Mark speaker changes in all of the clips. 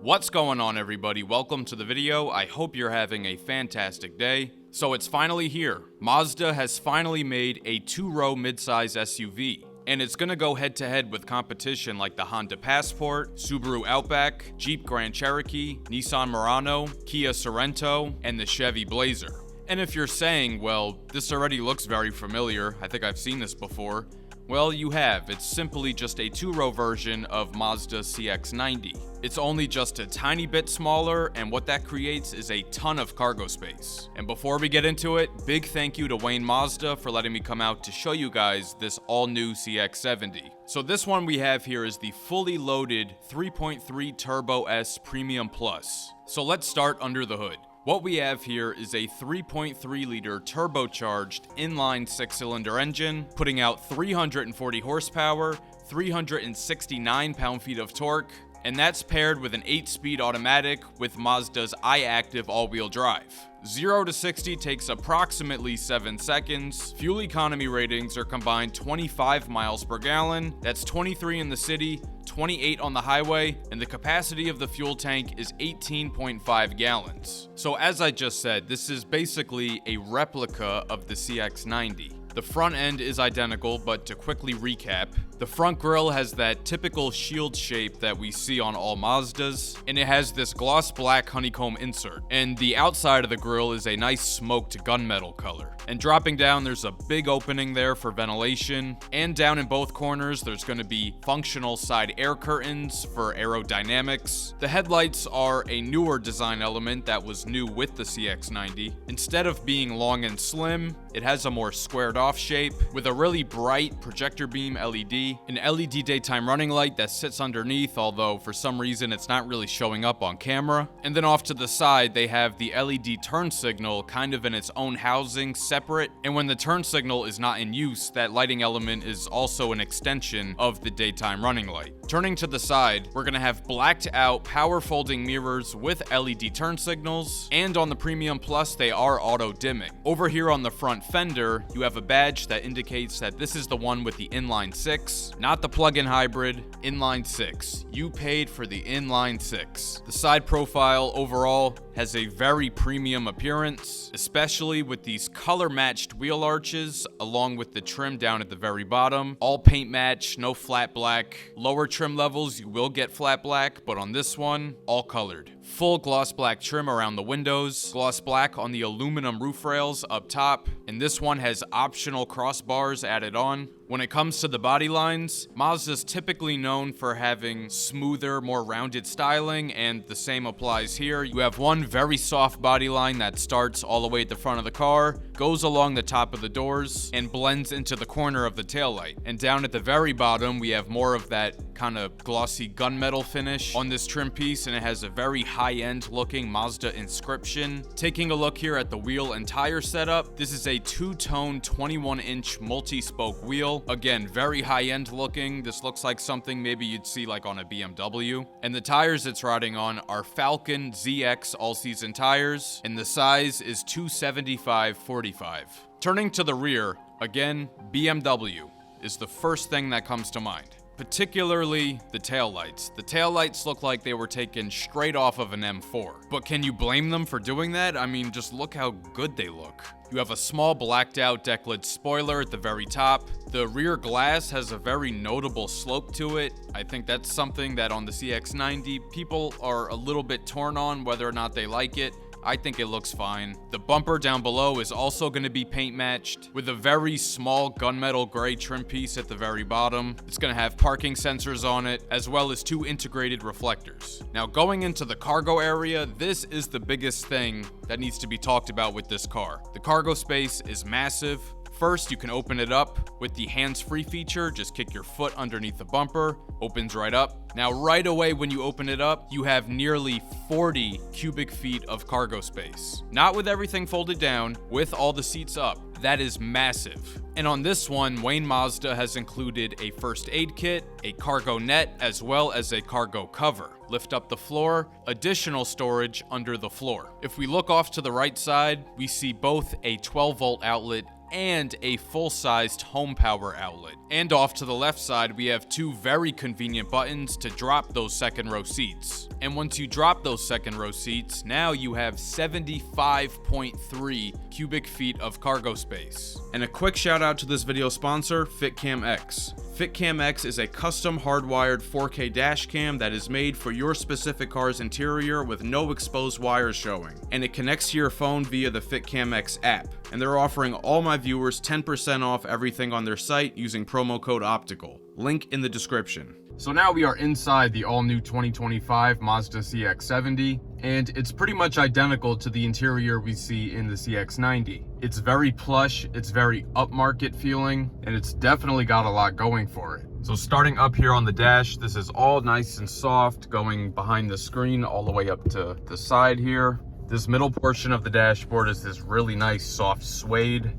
Speaker 1: What's going on, everybody? Welcome to the video. I hope you're having a fantastic day. So it's finally here. Mazda has finally made a two-row midsize SUV. And it's gonna go head-to-head with competition like the Honda Passport, Subaru Outback, Jeep Grand Cherokee, Nissan Murano, Kia Sorento, and the Chevy Blazer. And if you're saying, well, this already looks very familiar, I think I've seen this before, well, you have. It's simply just a two-row version of Mazda CX-90. It's only just a tiny bit smaller, and what that creates is a ton of cargo space. And before we get into it, big thank you to Wayne Mazda for letting me come out to show you guys this all-new CX-70. So this one we have here is the fully loaded 3.3 Turbo S Premium Plus. So let's start under the hood. What we have here is a 3.3-liter turbocharged inline six-cylinder engine, putting out 340 horsepower, 369 pound-feet of torque, and that's paired with an 8-speed automatic with Mazda's iActive all-wheel drive. 0 to 60 takes approximately 7 seconds. Fuel economy ratings are combined 25 miles per gallon. That's 23 in the city, 28 on the highway, and the capacity of the fuel tank is 18.5 gallons. So as I just said, this is basically a replica of the CX-90. The front end is identical, but to quickly recap, the front grille has that typical shield shape that we see on all Mazdas, and it has this gloss black honeycomb insert. And the outside of the grille is a nice smoked gunmetal color. And dropping down, there's a big opening there for ventilation, and down in both corners, there's going to be functional side air curtains for aerodynamics. The headlights are a newer design element that was new with the CX-90. Instead of being long and slim, it has a more squared off shape with a really bright projector beam LED, an LED daytime running light that sits underneath, although for some reason it's not really showing up on camera. And then off to the side, they have the LED turn signal kind of in its own housing, separate. And when the turn signal is not in use, that lighting element is also an extension of the daytime running light. Turning to the side, we're gonna have blacked out power folding mirrors with LED turn signals, and on the Premium Plus, they are auto dimming. Over here on the front fender, you have a badge that indicates that this is the one with the inline 6, not the plug-in hybrid, inline 6. You paid for the inline 6. The side profile overall has a very premium appearance, especially with these color-matched wheel arches, along with the trim down at the very bottom. All paint match, no flat black. Lower trim levels, you will get flat black, but on this one, all colored. Full gloss black trim around the windows, gloss black on the aluminum roof rails up top, and this one has optional crossbars added on. When it comes to the body lines, Mazda's typically known for having smoother, more rounded styling, and the same applies here. You have one very soft body line that starts all the way at the front of the car, goes along the top of the doors, and blends into the corner of the taillight. And down at the very bottom, we have more of that kind of glossy gunmetal finish on this trim piece, and it has a very high-end looking Mazda inscription. Taking a look here at the wheel and tire setup, this is a two-tone 21-inch multi-spoke wheel. Again, very high-end looking. This looks like something maybe you'd see like on a BMW. And the tires it's riding on are Falcon ZX all-season tires, and the size is 275/45. Turning to the rear, again, BMW is the first thing that comes to mind. Particularly the taillights. The taillights look like they were taken straight off of an M4. But can you blame them for doing that? I mean, just look how good they look. You have a small blacked out deck lid spoiler at the very top. The rear glass has a very notable slope to it. I think that's something that on the CX-90 people are a little bit torn on whether or not they like it. I think it looks fine. The bumper down below is also going to be paint matched with a very small gunmetal gray trim piece at the very bottom. It's going to have parking sensors on it, as well as 2 integrated reflectors. Now going into the cargo area, this is the biggest thing that needs to be talked about with this car. The cargo space is massive. First, you can open it up with the hands-free feature. Just kick your foot underneath the bumper, opens right up. Now, right away when you open it up, you have nearly 40 cubic feet of cargo space. Not with everything folded down, with all the seats up. That is massive. And on this one, Wayne Mazda has included a first aid kit, a cargo net, as well as a cargo cover. Lift up the floor, additional storage under the floor. If we look off to the right side, we see both a 12-volt outlet and a full-sized home power outlet. And off to the left side, we have two very convenient buttons to drop those second row seats. And once you drop those second row seats, now you have 75.3 cubic feet of cargo space. And a quick shout out to this video sponsor, FitCam X. FitCam X is a custom hardwired 4K dash cam that is made for your specific car's interior with no exposed wires showing. And it connects to your phone via the FitCam X app. And they're offering all my viewers 10% off everything on their site using promo code OPTICAL. Link in the description. So now we are inside the all-new 2025 Mazda CX-70, and it's pretty much identical to the interior we see in the CX-90. It's very plush, it's very upmarket feeling, and it's definitely got a lot going for it. So starting up here on the dash, this is all nice and soft, going behind the screen all the way up to the side here. This middle portion of the dashboard is this really nice soft suede.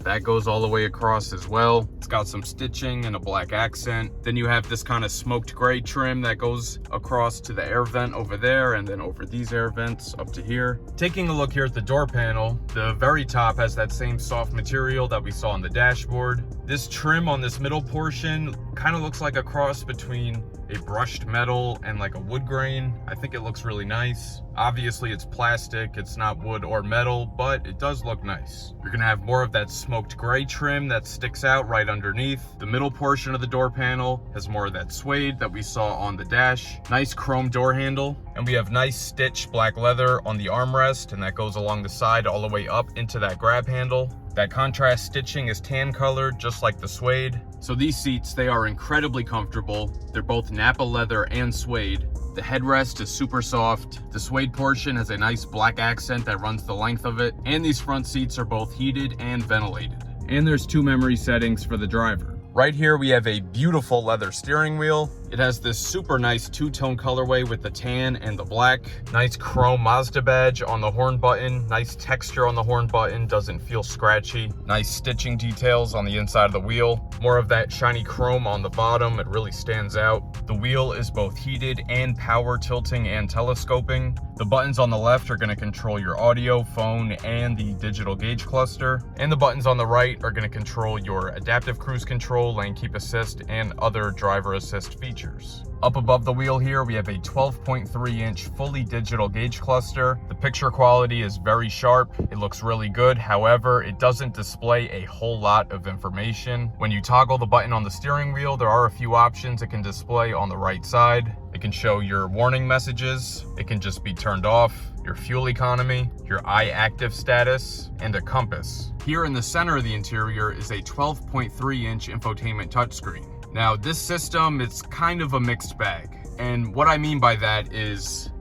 Speaker 1: That goes all the way across as well. It's got some stitching and a black accent. Then you have this kind of smoked gray trim that goes across to the air vent over there and then over these air vents up to here. Taking a look here at the door panel, the very top has that same soft material that we saw on the dashboard. This trim on this middle portion kind of looks like a cross between a brushed metal and like a wood grain. I think it looks really nice. Obviously it's plastic, it's not wood or metal, but it does look nice. You're gonna have more of that smoked gray trim that sticks out right underneath. The middle portion of the door panel has more of that suede that we saw on the dash. Nice chrome door handle. And we have nice stitched black leather on the armrest, and that goes along the side all the way up into that grab handle. That contrast stitching is tan colored, just like the suede. So these seats, they are incredibly comfortable. They're both Nappa leather and suede. The headrest is super soft. The suede portion has a nice black accent that runs the length of it. And these front seats are both heated and ventilated. And there's two memory settings for the driver. Right here we have a beautiful leather steering wheel. It has this super nice two-tone colorway with the tan and the black. Nice chrome Mazda badge on the horn button. Nice texture on the horn button, doesn't feel scratchy. Nice stitching details on the inside of the wheel. More of that shiny chrome on the bottom, it really stands out. The wheel is both heated and power tilting and telescoping. The buttons on the left are going to control your audio, phone, and the digital gauge cluster. And the buttons on the right are going to control your adaptive cruise control, lane keep assist, and other driver assist features. Up above the wheel here, we have a 12.3-inch fully digital gauge cluster. The picture quality is very sharp. It looks really good. However, it doesn't display a whole lot of information. When you toggle the button on the steering wheel, there are a few options it can display on the right side. It can show your warning messages. It can just be turned off. Your fuel economy, your eye active status, and a compass. Here in the center of the interior is a 12.3-inch infotainment touchscreen. Now this system, it's kind of a mixed bag. And what I mean by that is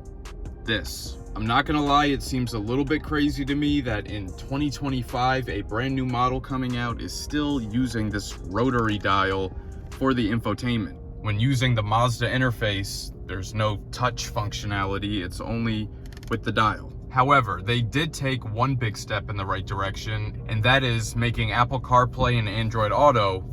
Speaker 1: this. I'm not gonna lie, it seems a little bit crazy to me that in 2025, a brand new model coming out is still using this rotary dial for the infotainment. When using the Mazda interface, there's no touch functionality, it's only with the dial. However, they did take one big step in the right direction, and that is making Apple CarPlay and Android Auto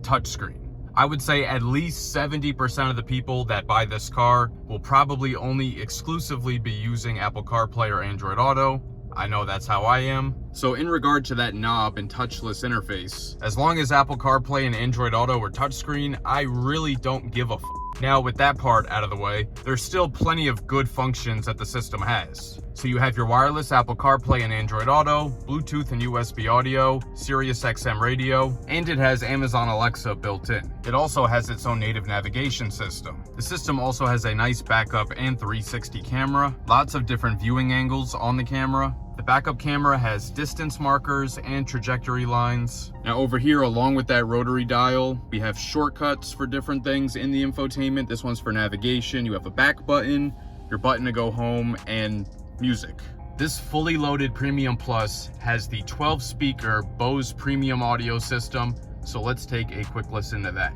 Speaker 1: touchscreen. I would say at least 70% of the people that buy this car will probably only exclusively be using Apple CarPlay or Android Auto. I know that's how I am. So in regard to that knob and touchless interface, as long as Apple CarPlay and Android Auto are touchscreen, I really don't give a f. Now with that part out of the way, there's still plenty of good functions that the system has. So you have your wireless Apple CarPlay and Android Auto, Bluetooth and USB audio, Sirius XM radio, and it has Amazon Alexa built in. It also has its own native navigation system. The system also has a nice backup and 360 camera, lots of different viewing angles on the camera. The backup camera has distance markers and trajectory lines. Now over here, along with that rotary dial, we have shortcuts for different things in the infotainment. This one's for navigation. You have a back button, your button to go home, and music. This fully loaded Premium Plus has the 12-speaker Bose Premium audio system. So let's take a quick listen to that.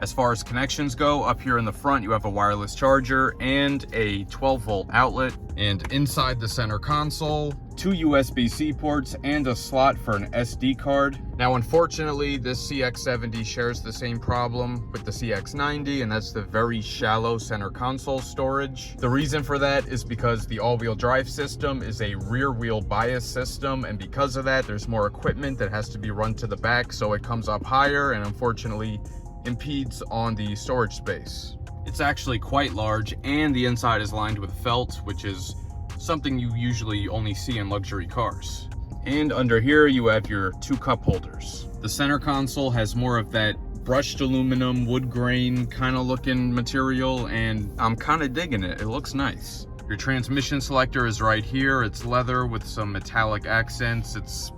Speaker 1: As far as connections go, up here in the front, you have a wireless charger and a 12-volt outlet. And inside the center console, 2 USB-C ports, and a slot for an SD card. Now, unfortunately, this CX-70 shares the same problem with the CX-90, and that's the very shallow center console storage. The reason for that is because the all-wheel drive system is a rear-wheel bias system, and because of that, there's more equipment that has to be run to the back, so it comes up higher and unfortunately impedes on the storage space. It's actually quite large, and the inside is lined with felt, which is something you usually only see in luxury cars. And under here you have your 2 cup holders. The center console has more of that brushed aluminum, wood grain kind of looking material, and I'm kind of digging it. It looks nice. Your transmission selector is right here. It's leather with some metallic accents. It's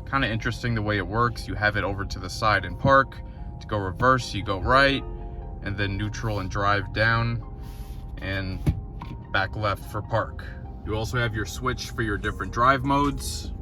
Speaker 1: kind of interesting the way it works. You have it over to the side in park. To go reverse, you go right, and then neutral and drive down, and back left for park. You also have your switch for your different drive modes.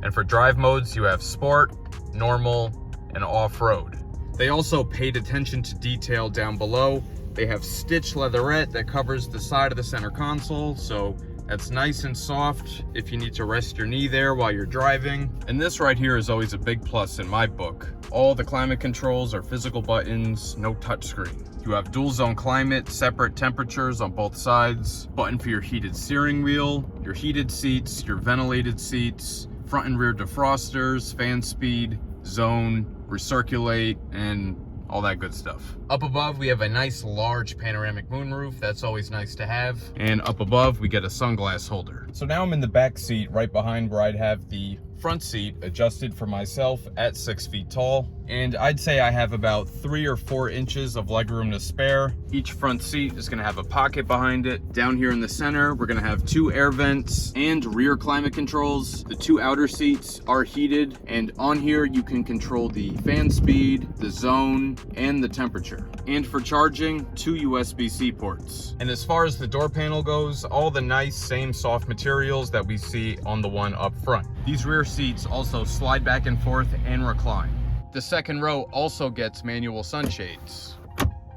Speaker 1: And for drive modes, you have sport, normal, and off-road. They also paid attention to detail down below. They have stitched leatherette that covers the side of the center console, so that's nice and soft if you need to rest your knee there while you're driving. And this right here is always a big plus in my book. All the climate controls are physical buttons, no touchscreen. You have dual zone climate, separate temperatures on both sides, button for your heated steering wheel, your heated seats, your ventilated seats, front and rear defrosters, fan speed, zone, recirculate, and all that good stuff. Up above, we have a nice large panoramic moonroof. That's always nice to have. And up above, we get a sunglass holder. So now I'm in the back seat right behind where I'd have the front seat adjusted for myself at 6 feet tall. And I'd say I have about 3 or 4 inches of legroom to spare. Each front seat is gonna have a pocket behind it. Down here in the center, we're gonna have 2 air vents and rear climate controls. The 2 outer seats are heated, and on here you can control the fan speed, the zone, and the temperature. And for charging, 2 USB-C ports. And as far as the door panel goes, all the nice same soft materials that we see on the one up front. These rear seats also slide back and forth and recline. The second row also gets manual sunshades.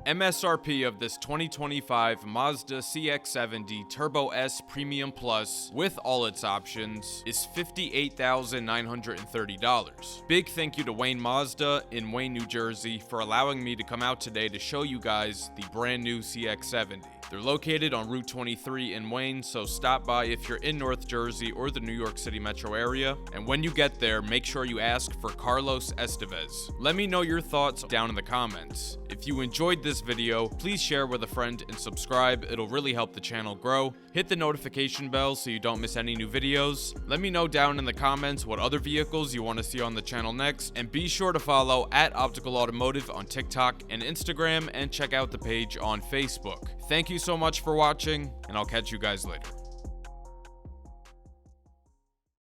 Speaker 1: MSRP of this 2025 Mazda CX-70 Turbo S Premium Plus with all its options is $58,930. Big thank you to Wayne Mazda in Wayne, New Jersey for allowing me to come out today to show you guys the brand new CX-70. They're located on Route 23 in Wayne, so stop by if you're in North Jersey or the New York City metro area. And when you get there, make sure you ask for Carlos Estevez. Let me know your thoughts down in the comments. If you enjoyed this video, please share with a friend and subscribe. It'll really help the channel grow. Hit the notification bell so you don't miss any new videos. Let me know down in the comments what other vehicles you want to see on the channel next. And be sure to follow @Optical Automotive on TikTok and Instagram, and check out the page on Facebook. Thank you so much for watching, and I'll catch you guys later.